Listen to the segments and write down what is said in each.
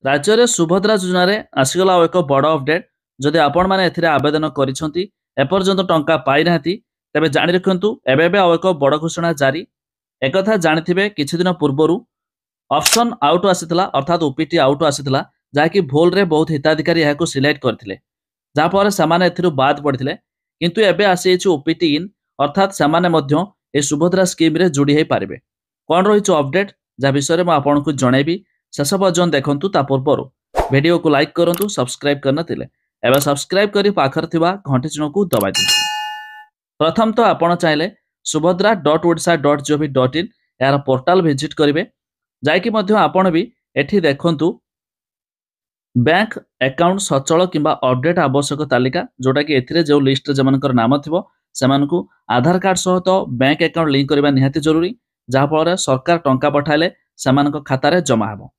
राज्य सुभद्रा योजन आसीगला एक बड़ अपडेट जदि आपण मैंने आवेदन करिसेंती एपर्यंत टंका पाई नांती तेबे जानि रखंतु एबे एबे एक बड़ घोषणा जारी एक कथा जानिथिबे किछि दिन पूर्वरु ऑप्शन आउट आसीतला अर्थात ओपीटी आउट आसीतला जाकि भूल रे बहुत हिताधिकारी याको सिलेक्ट करथिले जापर सामाने एथिरु बाद पड़थिले किंतु एबे आसीछि ओपीटी इन अर्थात सामाने मध्य ए सुभद्रा स्कीम रे जोड़ी हे पारिबे कोन रहिछ अपडेट जा विषय में आपन को जणेबी शेष पर्यंत देखंतु ता पूर्व वीडियो को लाइक करंतु सब्सक्राइब करना तिले एबे सब्सक्राइब करी पाखर थिबा घंटी चिन्ह को दबाइ दियंतु। प्रथम तो आपण चाहिले subhadra.odisha.gov.in यार पोर्टल विजिट करिवे जायकि मध्य आपण भी एठी देखंतु बैंक अकाउंट सचल किंबा अपडेट आवश्यक तालिका जोटा कि एथिरे जो लिस्ट जमानकर नाम थिबो सेमानकु आधार कार्ड सह तो बैंक अकाउंट लिंक करबा निहाती जरूरी जहा फल सरकार टंका पठाइले सेमानक खाता रे जमा हबो।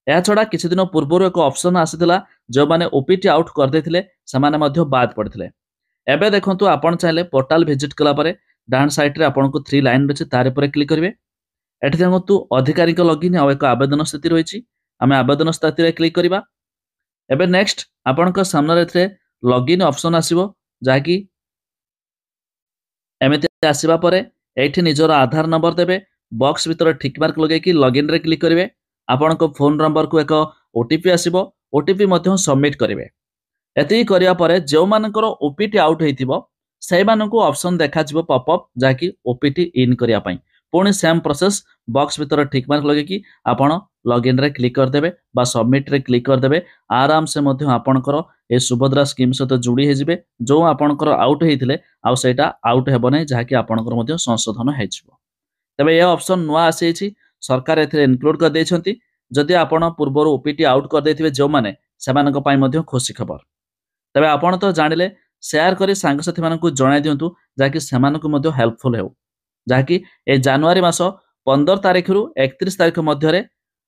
या छड़ा किछि दिन पूर्व एक ऑप्शन आसीथिला जो माने ओपीटी आउट कर देथिले सेमाने मध्य बाद पड़थिले एबे देखंतु आपण चाहिले पोर्टल विजिट कला परे डान साइड रे आपनको 3 लाइन रछि तारे पर क्लिक करिवे एठी देखंतु अधिकारी को लॉगिन आ एक आवेदन स्थिति रहिछि आमे आवेदन स्थिति रे क्लिक करिबा एबे नेक्स्ट आपनको सामने रे लॉगिन ऑप्शन आसीबो जाकि एमिति आसीबा परे एठी निजर आधार नंबर देबे बॉक्स भीतर टिक मार्क लगे कि लॉगिन रे क्लिक करिवे आपण को फोन नंबर को एक ओटीपी आसीबो ओटीपी मध्य सबमिट करिवे एति करिया परे जो मानकर ओपीटी आउट हेतिबो सेहि मानको ऑप्शन देखा जिवो पॉपअप जाकि ओपीटी इन करिया पई पुणी सेम प्रोसेस बॉक्स भीतर टिक मार्क लगे कि आपण लॉगिन रे क्लिक कर देबे बा सबमिट रे क्लिक कर देबे आराम से मध्य आपणकर ए सुभद्रा स्कीम सहित जोड़ी हे जिवे जो आपणकर आउट हेतिले आ सेटा आउट हेबो नै जाकि आपणकर मध्य संशोधन हे जिवो तबे ये ऑप्शन नुआ आसी सरकार एथिरे इनक्लूड कर देछंती जदि आपण पूर्वर ओपीटी आउट कर देथिबे जो माने सेमानक पई मध्य खुशी खबर तबे आपण तो जानिले शेयर करी सांगसाथी मानकु जणाइ दियंतु जाकि सेमानकु मध्य हेल्पफुल हेउ जाकि ए जनवरी मास 15 तारिख रु 31 तारिख मध्य रे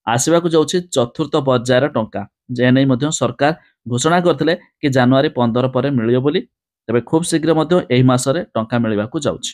आसीबाकु जाउछि चतुर्थ पर्यायर टंका जे नै मध्य सरकार घोषणा करथिले कि जनवरी 15 परे मिलियो बोली तबे खूब शीघ्र मध्य एही मास रे टंका मिलिबाकु जाउछि।